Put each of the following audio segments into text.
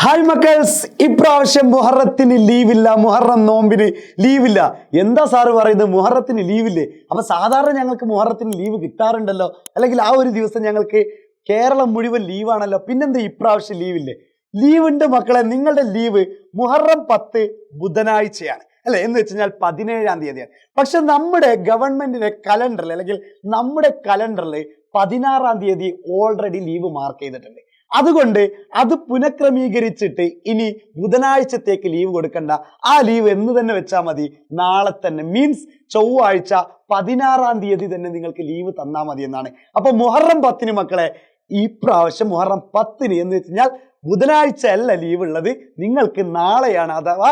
Hi മക്കൾസ്, ഇപ്രാവശ്യം മുഹറത്തിന് ലീവില്ല, മുഹറം നോമ്പിന് ലീവില്ല. എന്താ സാറ് പറയുന്നത്? മുഹറത്തിന് ലീവില്ലേ? അപ്പൊ സാധാരണ ഞങ്ങൾക്ക് മുഹറത്തിന് ലീവ് കിട്ടാറുണ്ടല്ലോ, അല്ലെങ്കിൽ ആ ഒരു ദിവസം ഞങ്ങൾക്ക് കേരളം മുഴുവൻ ലീവാണല്ലോ, പിന്നെന്താ ഇപ്രാവശ്യം ലീവില്ലേ? ലീവുണ്ട് മക്കളെ. നിങ്ങളുടെ ലീവ് മുഹറം 10 ബുധനാഴ്ചയാണ് അല്ലെ, എന്ന് വെച്ച് കഴിഞ്ഞാൽ 17-ാം തീയതിയാണ്. പക്ഷെ നമ്മുടെ ഗവൺമെന്റിന്റെ കലണ്ടറിൽ അല്ലെങ്കിൽ നമ്മുടെ കലണ്ടറിൽ 16-ാം തീയതി ഓൾറെഡി ലീവ് മാർക്ക് ചെയ്തിട്ടുണ്ട്. അതുകൊണ്ട് അത് പുനഃക്രമീകരിച്ചിട്ട് ഇനി ബുധനാഴ്ചത്തേക്ക് ലീവ് കൊടുക്കണ്ട. ആ ലീവ് എന്ന് തന്നെ വെച്ചാൽ മതി. നാളെ തന്നെ, മീൻസ് ചൊവ്വാഴ്ച 16-ാം തീയതി തന്നെ നിങ്ങൾക്ക് ലീവ് തന്നാൽ മതി എന്നാണ്. അപ്പൊ മുഹറം 10-ന് മക്കളെ, ഈ പ്രാവശ്യം മുഹറം 10-ന് എന്ന് വെച്ച് കഴിഞ്ഞാൽ ബുധനാഴ്ച അല്ല ലീവ് ഉള്ളത്, നിങ്ങൾക്ക് നാളെയാണ്. അഥവാ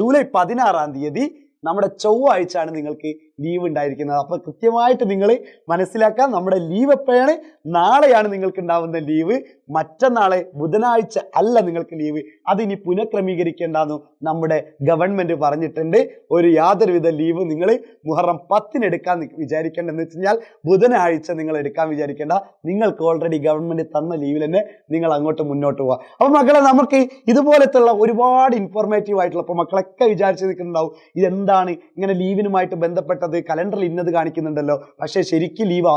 ജൂലൈ 16-ാം തീയതി നമ്മുടെ ചൊവ്വാഴ്ച ആണ് നിങ്ങൾക്ക് ലീവ് ഉണ്ടായിരിക്കുന്നത്. അപ്പൊ കൃത്യമായിട്ട് നിങ്ങൾ മനസ്സിലാക്കാം, നമ്മുടെ ലീവ് എപ്പോഴാണ്? നാളെയാണ് നിങ്ങൾക്ക് ഉണ്ടാവുന്ന ലീവ്. മറ്റന്നാളെ ബുധനാഴ്ച അല്ല നിങ്ങൾക്ക് ലീവ്. അതിനി പുനഃക്രമീകരിക്കേണ്ടെന്ന് നമ്മുടെ ഗവൺമെന്റ് പറഞ്ഞിട്ടുണ്ട്. ഒരു യാതൊരുവിധ ലീവ് നിങ്ങൾ മുഹറം 10-ന് എടുക്കാൻ വിചാരിക്കേണ്ടെന്ന് വെച്ച് കഴിഞ്ഞാൽ ബുധനാഴ്ച നിങ്ങൾ എടുക്കാൻ വിചാരിക്കേണ്ട. നിങ്ങൾക്ക് ഓൾറെഡി ഗവൺമെന്റ് തന്ന ലീവിൽ തന്നെ നിങ്ങൾ അങ്ങോട്ട് മുന്നോട്ട് പോവാ. അപ്പൊ മക്കളെ, നമുക്ക് ഇതുപോലത്തുള്ള ഒരുപാട് ഇൻഫോർമേറ്റീവ് ആയിട്ടുള്ള, ഇപ്പൊ മക്കളൊക്കെ വിചാരിച്ചു നിൽക്കുന്നുണ്ടാവും, ഇതെന്താണ് ഇങ്ങനെ ലീവിനുമായിട്ട് ബന്ധപ്പെട്ടത്, കലണ്ടറിൽ ഇന്നത് കാണിക്കുന്നുണ്ടല്ലോ, പക്ഷെ ശരിക്കും ലീവ്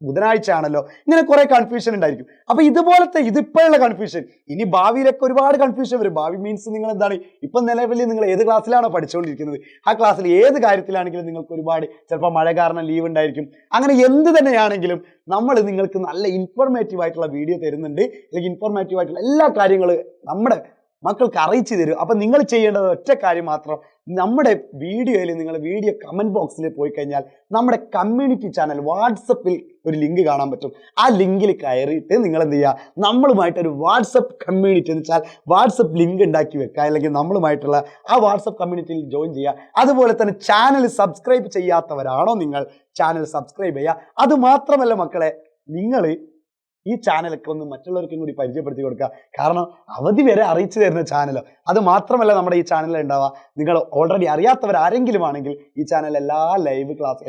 ബുധനാഴ്ച ആണല്ലോ, ഇങ്ങനെ കുറെ കൺഫ്യൂഷൻ ഉണ്ടായിരിക്കും. അപ്പൊ ഇതുപോലത്തെ ഇതിപ്പോഴുള്ള കൺഫ്യൂഷൻ ഇനി ഭാവിയിലൊക്കെ ഒരുപാട് കൺഫ്യൂഷൻ വരും. ഭാവി മീൻസ് നിങ്ങൾ എന്താണ്, ഇപ്പം നിലവിൽ നിങ്ങൾ ഏത് ക്ലാസ്സിലാണോ പഠിച്ചുകൊണ്ടിരിക്കുന്നത്, ആ ക്ലാസ്സിൽ ഏത് കാര്യത്തിലാണെങ്കിലും നിങ്ങൾക്ക് ഒരുപാട് ചിലപ്പോൾ മഴ കാരണം ലീവ് ഉണ്ടായിരിക്കും. അങ്ങനെ എന്ത് തന്നെയാണെങ്കിലും നമ്മൾ നിങ്ങൾക്ക് നല്ല ഇൻഫോർമേറ്റീവ് ആയിട്ടുള്ള വീഡിയോ തരുന്നുണ്ട്, അല്ലെങ്കിൽ ഇൻഫോർമേറ്റീവ് ആയിട്ടുള്ള എല്ലാ കാര്യങ്ങളും നമ്മുടെ മക്കൾക്ക് അറിയിച്ചു തരും. അപ്പൊ നിങ്ങൾ ചെയ്യേണ്ടത് ഒറ്റ കാര്യം മാത്രം, നമ്മുടെ വീഡിയോയിൽ നിങ്ങൾ വീഡിയോ കമന്റ് ബോക്സിൽ പോയി കഴിഞ്ഞാൽ നമ്മുടെ കമ്മ്യൂണിറ്റി ചാനൽ വാട്സപ്പിൽ ഒരു ലിങ്ക് കാണാൻ പറ്റും. ആ ലിങ്കിൽ കയറിയിട്ട് നിങ്ങൾ എന്ത് ചെയ്യുക, നമ്മളുമായിട്ട് ഒരു വാട്സപ്പ് കമ്മ്യൂണിറ്റി എന്ന് വെച്ചാൽ വാട്സപ്പ് ലിങ്ക് ഉണ്ടാക്കി വെക്കുക, അല്ലെങ്കിൽ നമ്മളുമായിട്ടുള്ള ആ വാട്സപ്പ് കമ്മ്യൂണിറ്റിയിൽ ജോയിൻ ചെയ്യുക. അതുപോലെ തന്നെ ചാനൽ സബ്സ്ക്രൈബ് ചെയ്യാത്തവരാണോ നിങ്ങൾ, ചാനൽ സബ്സ്ക്രൈബ് ചെയ്യുക. അത് മാത്രമല്ല മക്കളെ, നിങ്ങൾ ഈ ചാനലൊക്കെ ഒന്ന് മറ്റുള്ളവർക്കും കൂടി പരിചയപ്പെടുത്തി കൊടുക്കുക. കാരണം അവധി വരെ അറിയിച്ചു തരുന്ന ചാനലോ. അത് മാത്രമല്ല നമ്മുടെ ഈ ചാനലിൽ ഉണ്ടാവുക, നിങ്ങൾ ഓൾറെഡി അറിയാത്തവർ ആരെങ്കിലും ആണെങ്കിൽ ഈ ചാനൽ എല്ലാ ലൈവ് ക്ലാസ്,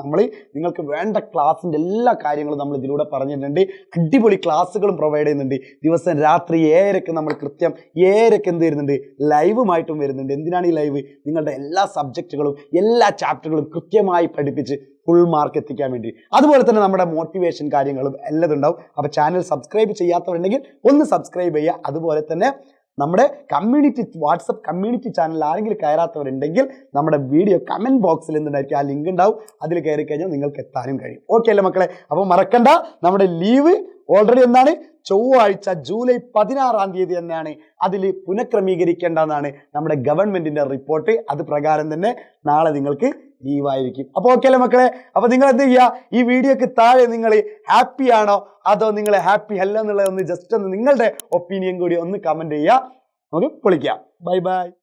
നമ്മൾ നിങ്ങൾക്ക് വേണ്ട ക്ലാസ്സിൻ്റെ എല്ലാ കാര്യങ്ങളും നമ്മൾ ഇതിലൂടെ പറഞ്ഞിട്ടുണ്ട്. അടിപൊളി ക്ലാസ്സുകളും പ്രൊവൈഡ് ചെയ്യുന്നുണ്ട്. ദിവസം രാത്രി 7:00 നമ്മൾ കൃത്യം 7:00 എന്ത് വരുന്നുണ്ട്, ലൈവുമായിട്ടും വരുന്നുണ്ട്. എന്തിനാണ് ഈ ലൈവ്? നിങ്ങളുടെ എല്ലാ സബ്ജക്റ്റുകളും എല്ലാ ചാപ്റ്ററുകളും കൃത്യമായി പഠിപ്പിച്ച് ഫുൾ മാർക്ക് എത്തിക്കാൻ വേണ്ടി. അതുപോലെ തന്നെ നമ്മുടെ മോട്ടിവേഷൻ കാര്യങ്ങളും എല്ലാം ഉണ്ടാവും. അപ്പൊ ചാനൽ സബ്സ്ക്രൈബ് ചെയ്യാത്തവരുണ്ടെങ്കിൽ ഒന്ന് സബ്സ്ക്രൈബ് ചെയ്യുക. അതുപോലെ തന്നെ നമ്മുടെ കമ്മ്യൂണിറ്റി വാട്സപ്പ് കമ്മ്യൂണിറ്റി ചാനൽ ആരെങ്കിലും കയറാത്തവരുണ്ടെങ്കിൽ നമ്മുടെ വീഡിയോ കമന്റ് ബോക്സിൽ എന്തുണ്ടായിരിക്കും, ആ ലിങ്ക് ഉണ്ടാവും. അതിൽ കയറി കഴിഞ്ഞാൽ നിങ്ങൾക്ക് എത്താനും കഴിയും. ഓക്കെ അല്ലേ മക്കളെ? അപ്പോൾ മറക്കണ്ട, നമ്മുടെ ലീവ് ഓൾറെഡി എന്താണ്, ചൊവ്വാഴ്ച ജൂലൈ 16-ാം തീയതി തന്നെയാണ്. അതിൽ പുനഃക്രമീകരിക്കേണ്ടതാണ് നമ്മുടെ ഗവൺമെന്റിന്റെ റിപ്പോർട്ട്. അത് പ്രകാരം തന്നെ നാളെ നിങ്ങൾക്ക് ലീവായിരിക്കും. അപ്പോൾ ഓക്കെ അല്ലേ മക്കളെ? അപ്പൊ നിങ്ങൾ എന്ത് ചെയ്യുക, ഈ വീഡിയോക്ക് താഴെ നിങ്ങൾ ഹാപ്പി ആണോ അതോ നിങ്ങൾ ഹാപ്പി അല്ല എന്നുള്ളത് ഒന്ന് ജസ്റ്റ് ഒന്ന് നിങ്ങളുടെ ഒപ്പീനിയൻ കൂടി ഒന്ന് കമന്റ് ചെയ്യുക. നമുക്ക് പൊളിക്കാം. Bye by.